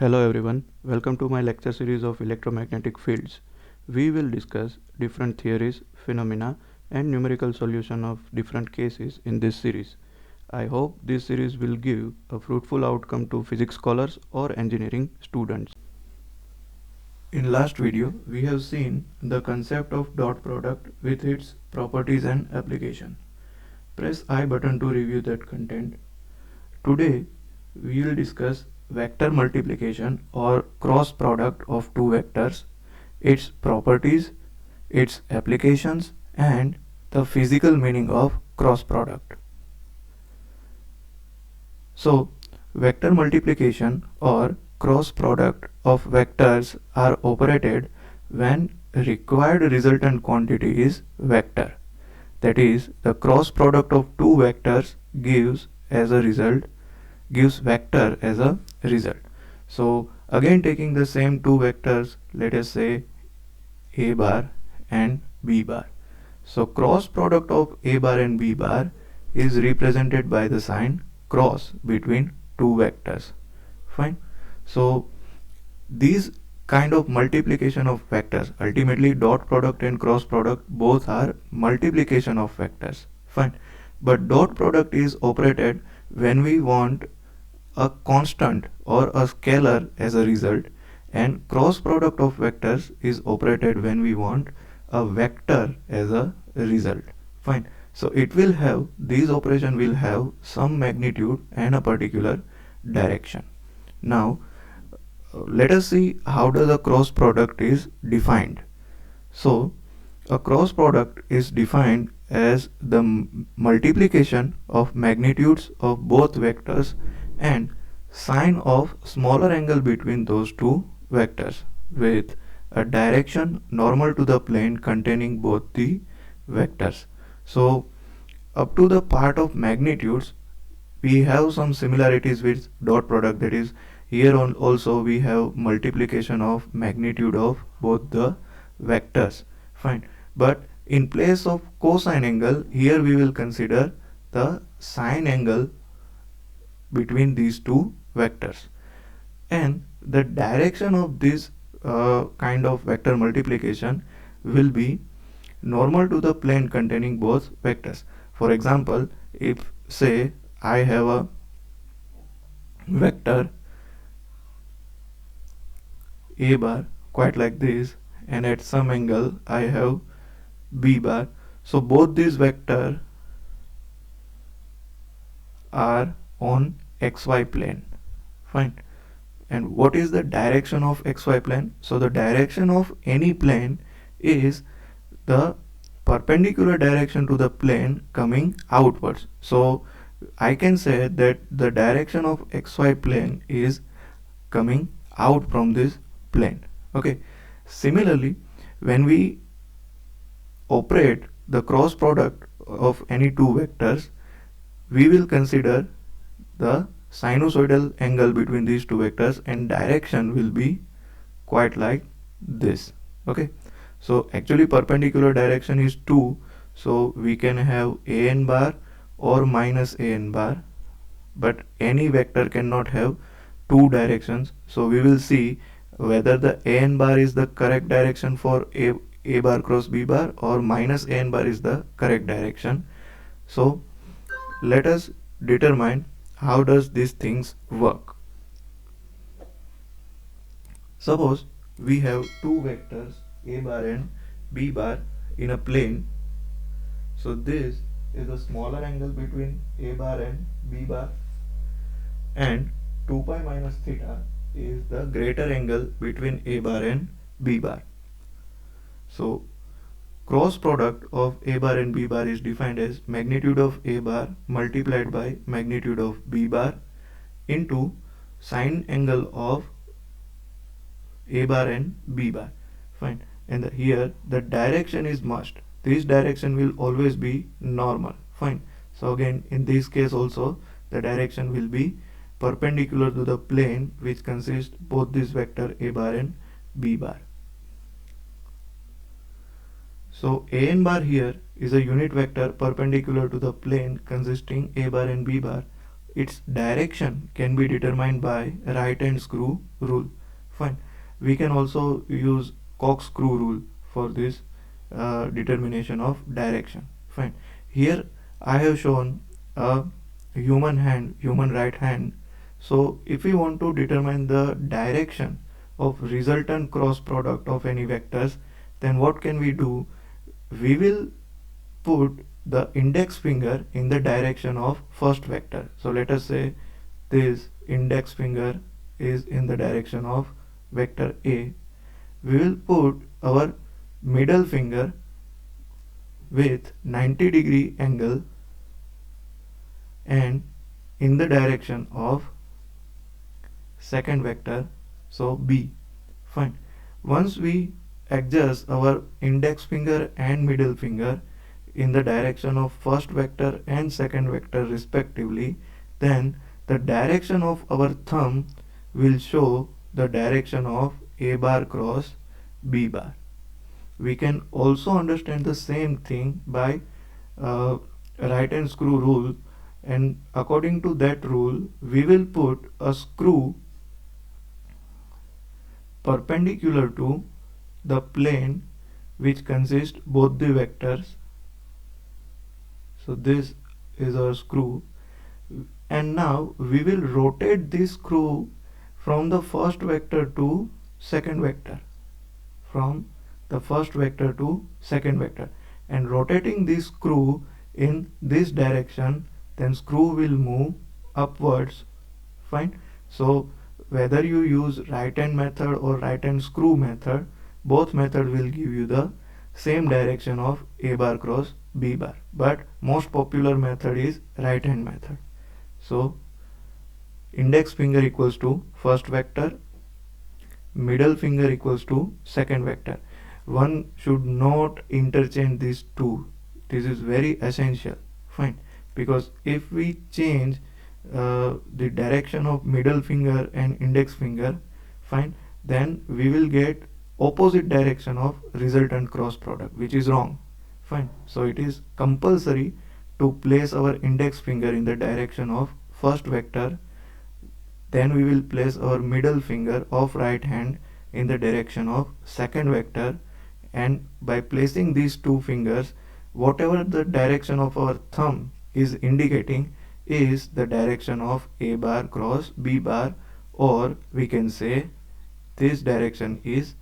Hello everyone, welcome to my lecture series of electromagnetic fields. We will discuss different theories, phenomena and numerical solution of different cases in this series. I hope this series will give a fruitful outcome to physics scholars or engineering students. In last video, we have seen the concept of dot product with its properties and application. Press I button to review that content. Today, we will discuss vector multiplication or cross product of two vectors, its properties, its applications, and the physical meaning of cross product. So, vector multiplication or cross product of vectors are operated when required resultant quantity is vector. That is, the cross product of two vectors gives vector as a result. So again, taking the same two vectors, let us say a bar and b bar. So cross product of a bar and b bar is represented by the sign cross between two vectors. Fine. So these kind of multiplication of vectors, ultimately dot product and cross product both are multiplication of vectors. Fine. But dot product is operated when we want a constant or a scalar as a result, and cross product of vectors is operated when we want a vector as a result. Fine. So it will have, these operation will have some magnitude and a particular direction. Now let us see how does a cross product is defined. So a cross product is defined as the multiplication of magnitudes of both vectors and sine of smaller angle between those two vectors with a direction normal to the plane containing both the vectors. So up to the part of magnitudes we have some similarities with dot product, that is here on also we have multiplication of magnitude of both the vectors. Fine. But in place of cosine angle, here we will consider the sine angle between these two vectors, and the direction of this kind of vector multiplication will be normal to the plane containing both vectors. For example, if say I have a vector a bar quite like this, and at some angle I have b bar, so both these vectors are on xy plane. Fine. And what is the direction of xy plane? So the direction of any plane is the perpendicular direction to the plane coming outwards. So I can say that the direction of xy plane is coming out from this plane. Okay. Similarly, when we operate the cross product of any two vectors, we will consider the sinusoidal angle between these two vectors, and direction will be quite like this. Okay. So actually perpendicular direction is 2, so we can have an bar or minus an bar, but any vector cannot have two directions. So we will see whether the an bar is the correct direction for a bar cross b bar or minus an bar is the correct direction. So let us determine how does these things work. Suppose we have two vectors a bar and b bar in a plane. So this is the smaller angle between a bar and b bar, and 2 pi minus theta is the greater angle between a bar and b bar. So cross product of a bar and b bar is defined as magnitude of a bar multiplied by magnitude of b bar into sine angle of a bar and b bar. Fine. And here the direction is must. This direction will always be normal. Fine. So again in this case also the direction will be perpendicular to the plane which consists both this vector a bar and b bar. So an bar here is a unit vector perpendicular to the plane consisting a bar and b bar. its direction can be determined by right hand screw rule. Fine. We can also use corkscrew rule for this determination of direction. Fine. Here I have shown a human right hand. So if we want to determine the direction of resultant cross product of any vectors, then what can we do? We will put the index finger in the direction of first vector. So let us say this index finger is in the direction of vector A. We will put our middle finger with 90-degree angle and in the direction of second vector, so B. Fine. Once we adjust our index finger and middle finger in the direction of first vector and second vector respectively, then the direction of our thumb will show the direction of A bar cross B bar. We can also understand the same thing by right hand screw rule, and according to that rule we will put a screw perpendicular to the plane which consists both the vectors. So this is our screw, and now we will rotate this screw from the first vector to second vector, from the first vector to second vector, and rotating this screw in this direction, then screw will move upwards. Fine. So whether you use right hand method or right hand screw method, both method will give you the same direction of A bar cross B bar, but most popular method is right hand method. So index finger equals to first vector, middle finger equals to second vector. One should not interchange these two. This is very essential. Fine. Because if we change the direction of middle finger and index finger, fine, then we will get opposite direction of resultant cross product, which is wrong. Fine. So it is compulsory to place our index finger in the direction of first vector, then we will place our middle finger of right hand in the direction of second vector, and by placing these two fingers, whatever the direction of our thumb is indicating is the direction of A bar cross B bar, or we can say this direction is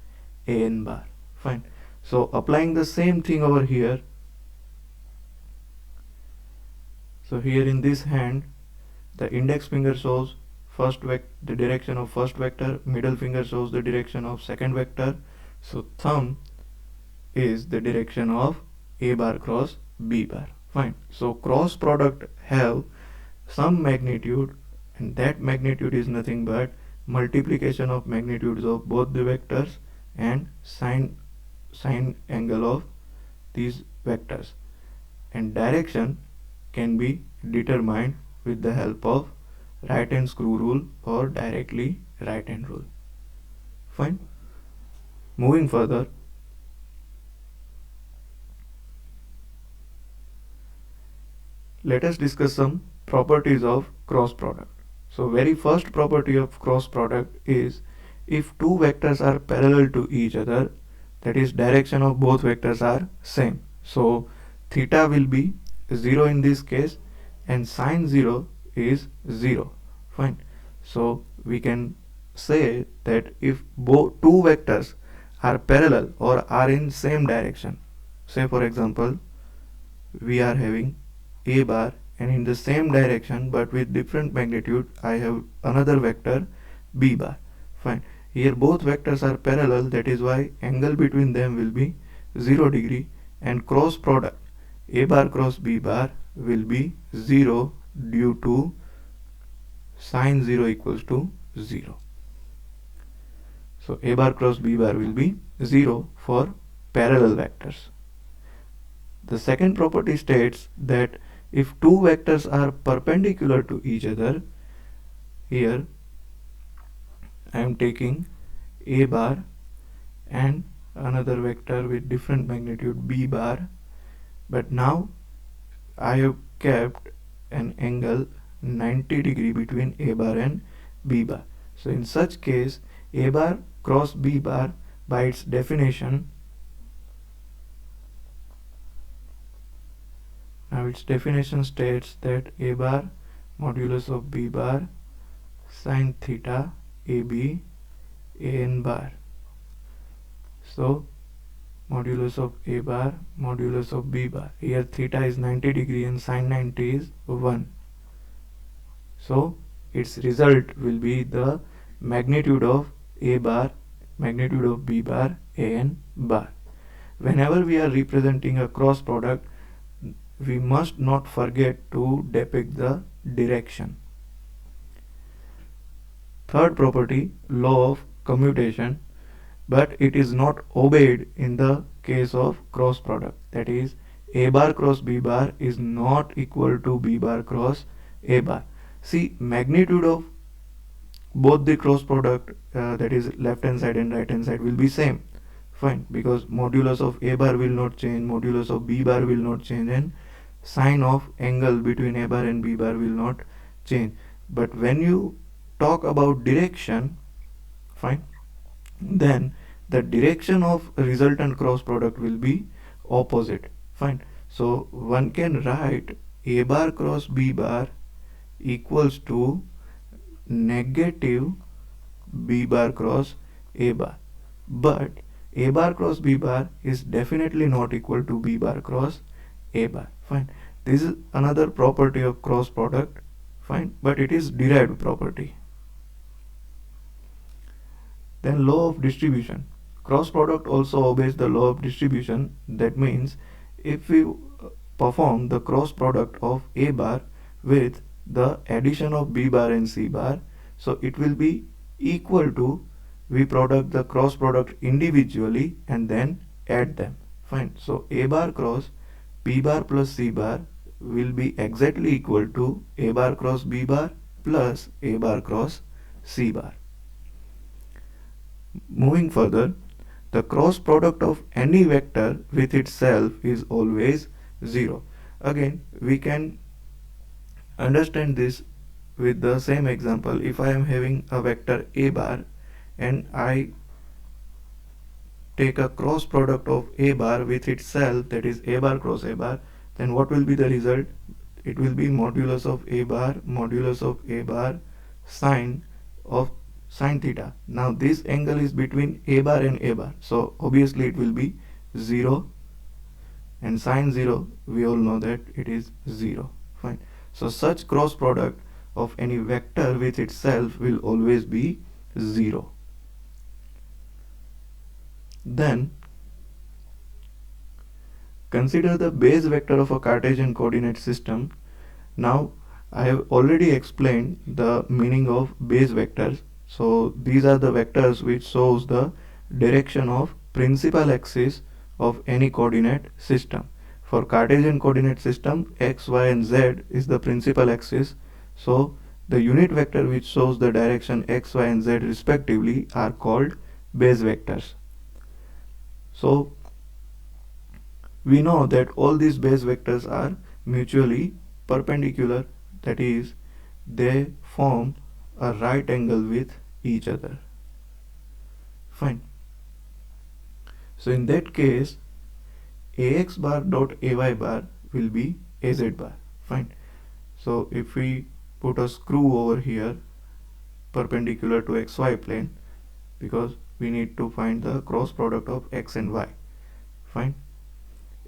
AN bar. Fine. So applying the same thing over here, so here in this hand the index finger shows the direction of first vector, middle finger shows the direction of second vector, so thumb is the direction of A bar cross B bar. Fine. So cross product have some magnitude, and that magnitude is nothing but multiplication of magnitudes of both the vectors and sine angle of these vectors, and direction can be determined with the help of right hand screw rule or directly right hand rule. Fine. Moving further, let us discuss some properties of cross product. So very first property of cross product is if two vectors are parallel to each other, that is direction of both vectors are same. So theta will be 0 in this case and sine 0 is 0. Fine. So we can say that if two vectors are parallel or are in same direction, say for example we are having A bar and in the same direction but with different magnitude I have another vector B bar. Fine. Here both vectors are parallel, that is why angle between them will be 0 degree, and cross product A bar cross B bar will be 0 due to sine 0 equals to 0. So A bar cross B bar will be 0 for parallel vectors. The second property states that if two vectors are perpendicular to each other, here I am taking A bar and another vector with different magnitude B bar, but now I have kept an angle 90 degree between A bar and B bar. So in such case, A bar cross B bar by its definition, now its definition states that A bar modulus of B bar sine theta AB AN bar. So modulus of A bar modulus of B bar, here theta is 90 degree and sine 90 is 1. So its result will be the magnitude of A bar magnitude of B bar AN bar. Whenever we are representing a cross product, we must not forget to depict the direction. Third property, law of commutation, but it is not obeyed in the case of cross product. That is, A bar cross B bar is not equal to B bar cross A bar. See, magnitude of both the cross product, that is left hand side and right hand side, will be same. Fine, because modulus of A bar will not change, modulus of B bar will not change, and sine of angle between A bar and B bar will not change. But when you talk about direction, fine, then the direction of resultant cross product will be opposite. Fine, so one can write A bar cross B bar equals to negative B bar cross A bar, but A bar cross B bar is definitely not equal to B bar cross A bar. Fine, this is another property of cross product. Fine, but it is derived property. Then law of distribution. Cross product also obeys the law of distribution. That means if we perform the cross product of A bar with the addition of B bar and C bar, so it will be equal to, we product the cross product individually and then add them. Fine, so A bar cross B bar plus C bar will be exactly equal to A bar cross B bar plus A bar cross C bar. Moving further, the cross product of any vector with itself is always 0. Again, we can understand this with the same example. If I am having a vector A bar and I take a cross product of A bar with itself, that is A bar cross A bar, then what will be the result? It will be modulus of A bar sine of sine theta. Now this angle is between A bar and A bar, so obviously it will be 0, and sine 0, we all know that it is 0. Fine, so such cross product of any vector with itself will always be 0. Then consider the base vector of a Cartesian coordinate system. Now I have already explained the meaning of base vectors. So these are the vectors which shows the direction of principal axis of any coordinate system. For Cartesian coordinate system, x, y and z is the principal axis. So the unit vector which shows the direction x, y and z respectively are called base vectors. So we know that all these base vectors are mutually perpendicular, that is, they form a right angle with each other. Fine. So in that case, ax bar dot ay bar will be az bar. Fine. So if we put a screw over here perpendicular to xy plane, because we need to find the cross product of x and y. Fine.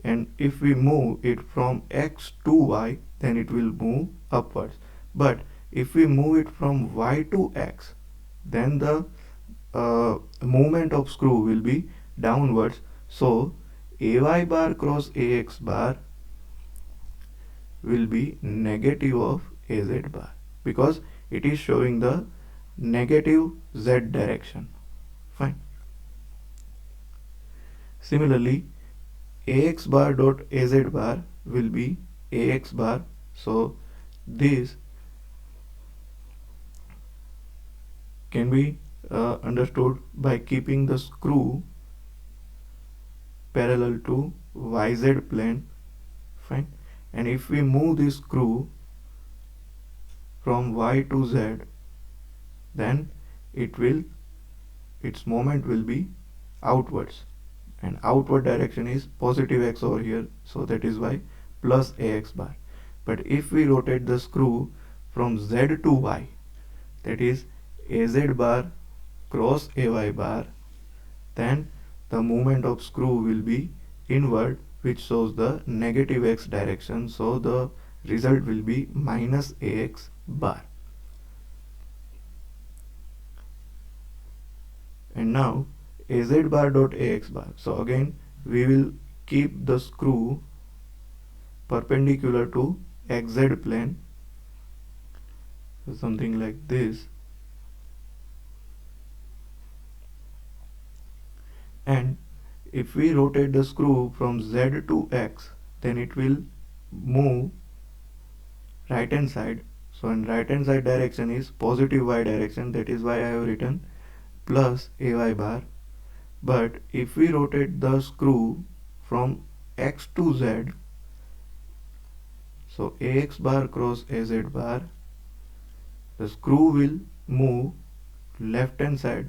And if we move it from x to y, then it will move upwards. But if we move it from y to x, then the movement of screw will be downwards. So ay bar cross ax bar will be negative of az bar, because it is showing the negative z direction. Fine. Similarly, ax bar dot az bar will be ax bar. So this can be understood by keeping the screw parallel to yz plane. Fine. And if we move this screw from y to z, then its moment will be outwards, and outward direction is positive x over here, so that is why plus ax bar. But if we rotate the screw from z to y, that is az bar cross ay bar, then the movement of screw will be inward, which shows the negative x direction, so the result will be minus ax bar. And now az bar dot ax bar, so again we will keep the screw perpendicular to xz plane, so something like this, and if we rotate the screw from z to x, then it will move right hand side. So in right hand side direction is positive y direction, that is why I have written plus ay bar. But if we rotate the screw from x to z, so ax bar cross az bar, the screw will move left hand side,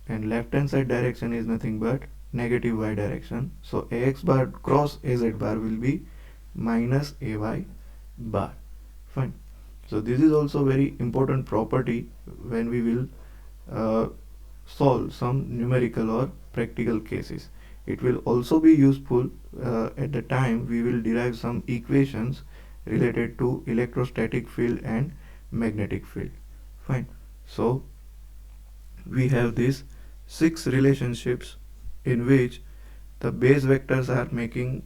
and left hand side direction is nothing but negative y direction, so ax bar cross az bar will be minus ay bar. Fine. So this is also very important property when we will solve some numerical or practical cases. It will also be useful at the time we will derive some equations related to electrostatic field and magnetic field. Fine. So we have these 6 relationships in which the base vectors are making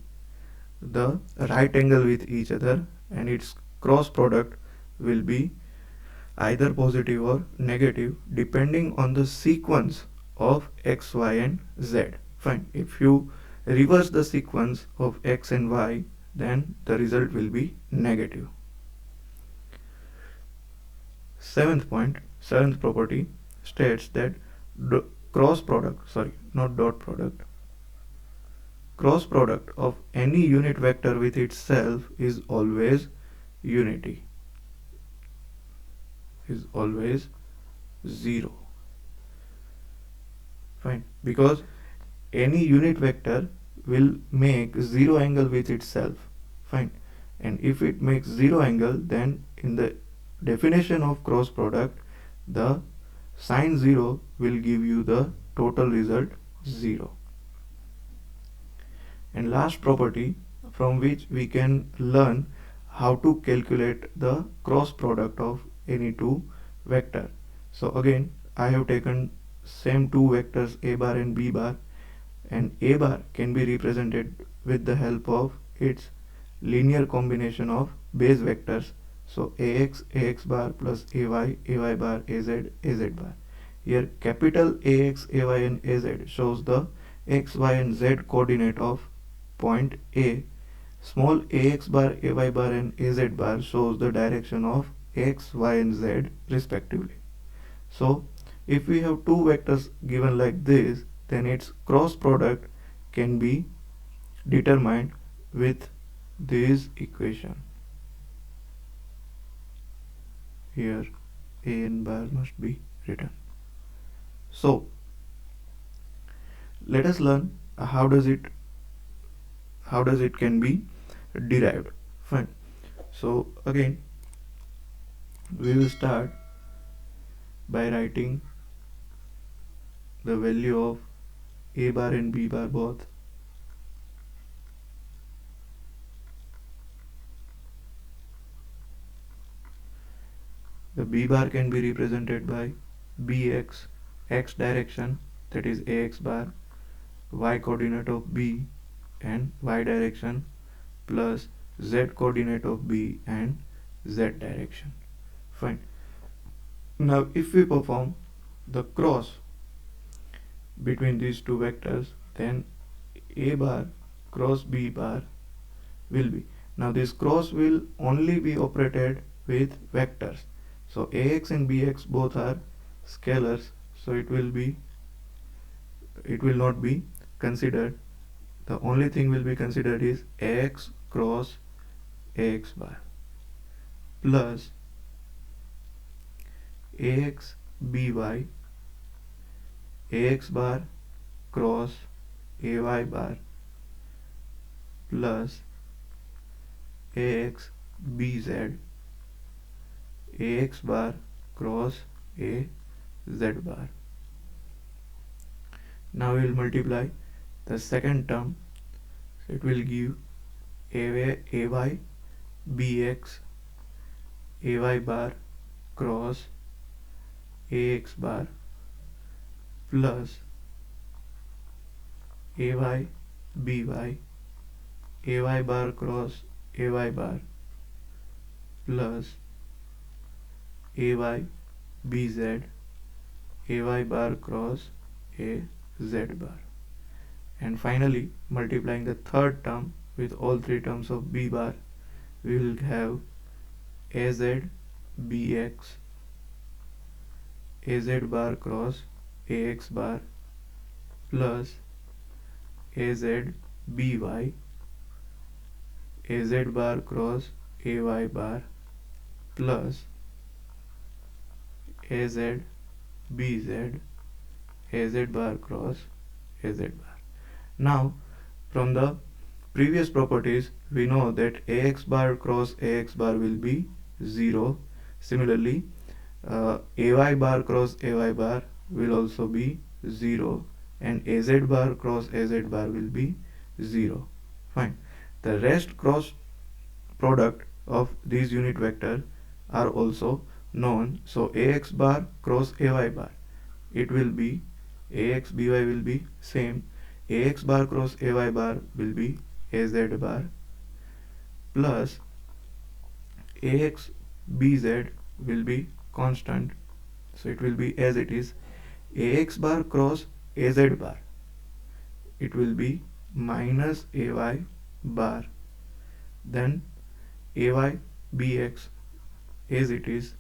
the right angle with each other, and its cross product will be either positive or negative depending on the sequence of x, y and z. Fine. If you reverse the sequence of x and y, then the result will be negative. Seventh property states that cross product of any unit vector with itself is always unity, is always 0. Fine. Because any unit vector will make 0 angle with itself. Fine. And if it makes 0 angle, then in the definition of cross product, the sign 0 will give you the total result 0. And last property from which we can learn how to calculate the cross product of any two vector. So again I have taken same two vectors a bar and b bar, and a bar can be represented with the help of its linear combination of base vectors. So ax bar plus ay bar, az bar. Here capital Ax, Ay and Az shows the x, y and z coordinate of point A. Small ax bar, ay bar and az bar shows the direction of x, y and z respectively. So if we have two vectors given like this, then its cross product can be determined with this equation. Here a and bar must be written. So let us learn how does it can be derived. Fine. So again we will start by writing the value of a bar and b bar both. The b bar can be represented by bx, x direction, that is ax bar, y coordinate of b and y direction, plus z coordinate of b and z direction. Fine. Now if we perform the cross between these two vectors, then a bar cross b bar will be, now this cross will only be operated with vectors. So ax and bx both are scalars, so it will not be considered. The only thing will be considered is ax cross ax bar plus ax by ax bar cross ay bar plus ax bz ax bar cross a z bar. Now we will multiply the second term, so it will give ay bx ay bar cross ax bar plus ay by ay bar cross ay bar plus ay bz ay bar cross a z bar. And finally, multiplying the third term with all three terms of b bar, we will have az bx az bar cross ax bar plus az by az bar cross ay bar plus az bz az bar cross az bar. Now from the previous properties we know that ax bar cross ax bar will be 0. Similarly ay bar cross ay bar will also be 0 and az bar cross az bar will be 0. Fine. The rest cross product of these unit vector are also known. So ax bar cross ay bar, it will be ax by will be same, ax bar cross ay bar will be az bar plus ax bz will be constant, so it will be as it is, ax bar cross az bar, it will be minus ay bar, then ay bx as it is,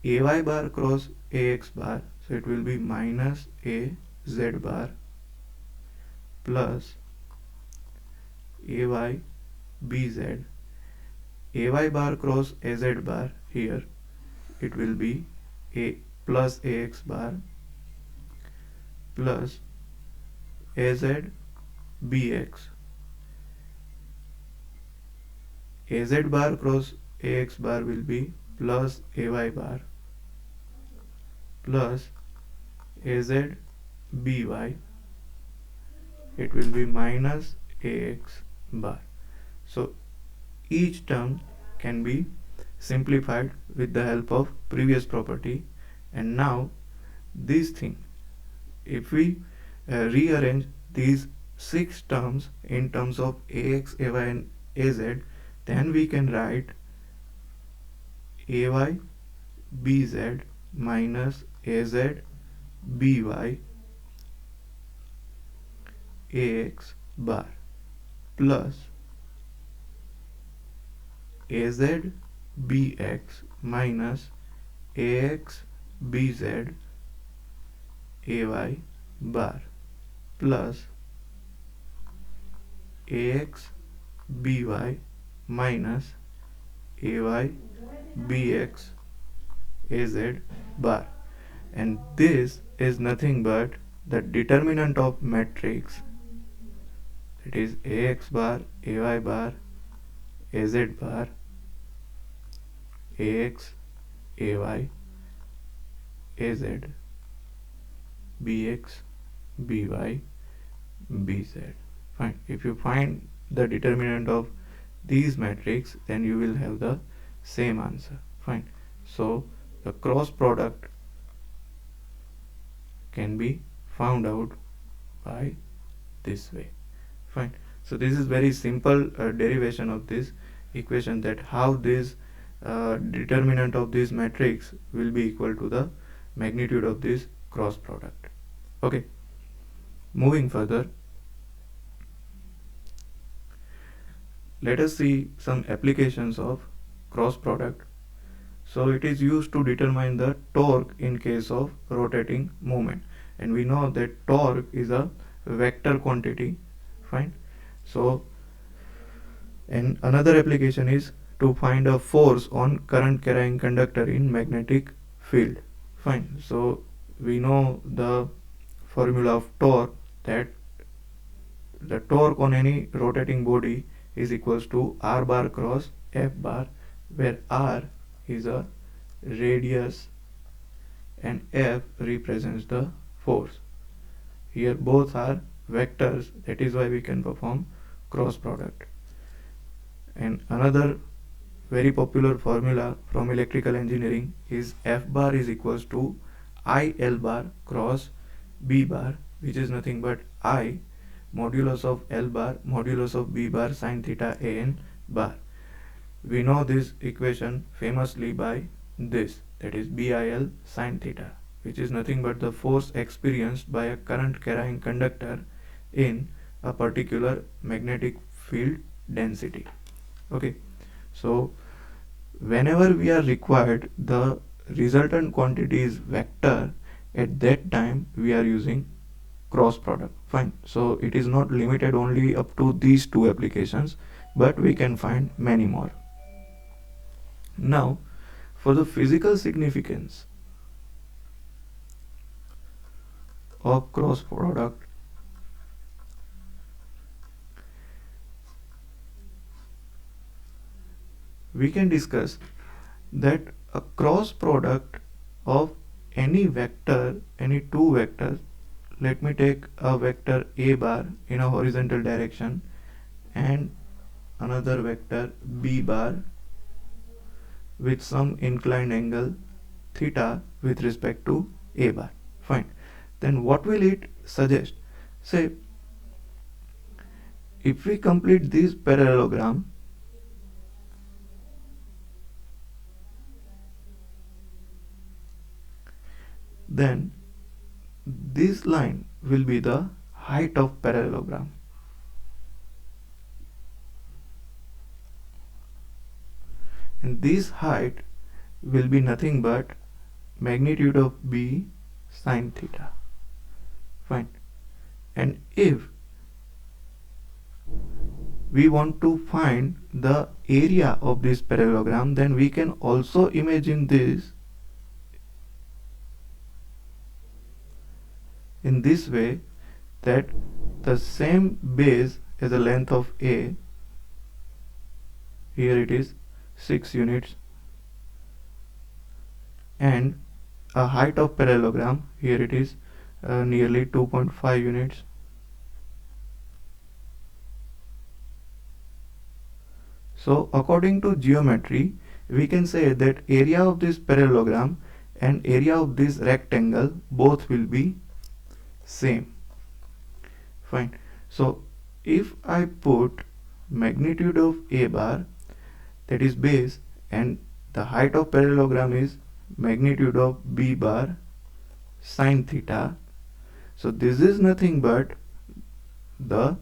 ay bar cross ax bar, so it will be minus a z bar plus ay bz ay bar cross az bar, here it will be a plus ax bar plus az bx az bar cross ax bar will be plus ay bar plus az by, it will be minus ax bar. So each term can be simplified with the help of previous property. And now this thing, if we rearrange these 6 terms in terms of ax, ay and az, then we can write ay bz minus az by ax bar plus az bx minus ax bz ay bar plus ax by minus ay bx az bar. And this is nothing but the determinant of matrix, that is ax bar, ay bar, az bar, ax, ay, az, bx, by, bz. Fine. If you find the determinant of these matrix, then you will have the same answer. Fine. So the cross product can be found out by this way. Fine. So this is very simple derivation of this equation, that how this determinant of this matrix will be equal to the magnitude of this cross product. Okay, moving further, let us see some applications of cross product. So it is used to determine the torque in case of rotating movement, and we know that torque is a vector quantity. Fine. So and another application is to find a force on current carrying conductor in magnetic field. Fine. So we know the formula of torque, that the torque on any rotating body is equals to R bar cross F bar, where R is a radius and F represents the force. Here both are vectors, that is why we can perform cross product. And another very popular formula from electrical engineering is F bar is equals to I L bar cross B bar, which is nothing but I modulus of L bar modulus of B bar sin theta A N bar. We know this equation famously by this, that is BIL sin theta, which is nothing but the force experienced by a current carrying conductor in a particular magnetic field density. Okay, so whenever we are required the resultant quantity is vector, at that time we are using cross product. Fine. So it is not limited only up to these two applications, but we can find many more. Now for the physical significance of cross product, we can discuss that a cross product of any vector, any two vectors, let me take a vector A bar in a horizontal direction and another vector B bar with some inclined angle theta with respect to A bar. Fine. Then what will it suggest? Say, if we complete this parallelogram, then this line will be the height of parallelogram. And this height will be nothing but magnitude of B sin theta. Fine. And if we want to find the area of this parallelogram, then we can also imagine this in this way, that the same base as the length of A, here it is 6 units, and a height of parallelogram, here it is nearly 2.5 units. So according to geometry, we can say that area of this parallelogram and area of this rectangle both will be same. Fine. So if I put magnitude of A bar, that is base, and the height of parallelogram is magnitude of B bar sin theta, so this is nothing but the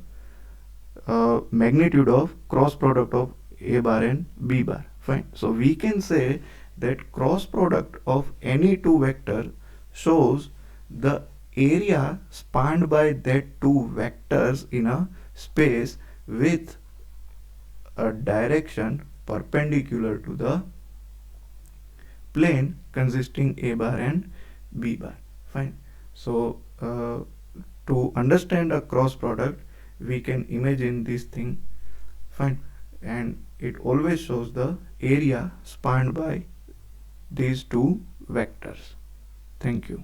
magnitude of cross product of A bar and B bar. Fine. So we can say that cross product of any two vector shows the area spanned by that two vectors in a space with a direction perpendicular to the plane consisting A bar and B bar. Fine. So to understand a cross product, we can imagine this thing. Fine. And it always shows the area spanned by these two vectors. Thank you.